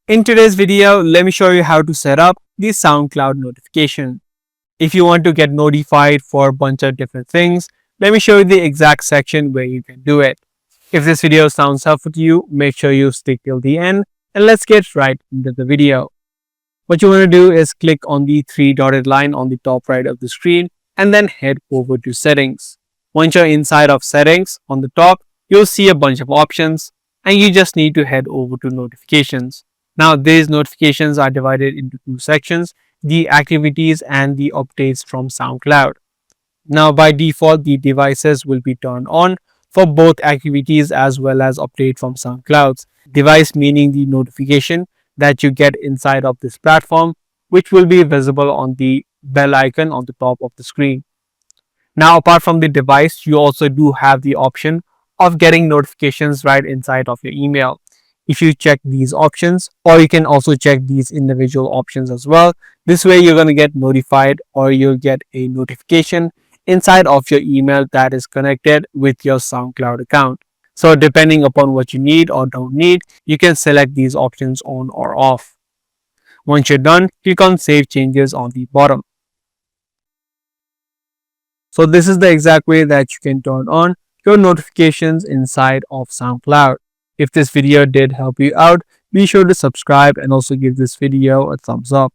In today's video, let me show you how to set up the SoundCloud notification. If you want to get notified for a bunch of different things, let me show you the exact section where you can do it. If this video sounds helpful to you, make sure you stick till the end and let's get right into the video. What you want to do is click on the three dotted line on the top right of the screen and then head over to settings. Once you're inside of settings on the top, you'll see a bunch of options and you just need to head over to notifications. Now these notifications are divided into two sections, the activities and the updates from SoundCloud. Now by default, the devices will be turned on for both activities as well as update from SoundCloud. Device meaning the notification that you get inside of this platform, which will be visible on the bell icon on the top of the screen. Now apart from the device, you also do have the option of getting notifications right inside of your email. If you check these options, or you can also check these individual options as well. This way you're going to get notified or you'll get a notification inside of your email that is connected with your SoundCloud account. So depending upon what you need or don't need, you can select these options on or off. Once you're done, click on Save Changes on the bottom. So this is the exact way that you can turn on your notifications inside of SoundCloud. If this video did help you out, be sure to subscribe and also give this video a thumbs up.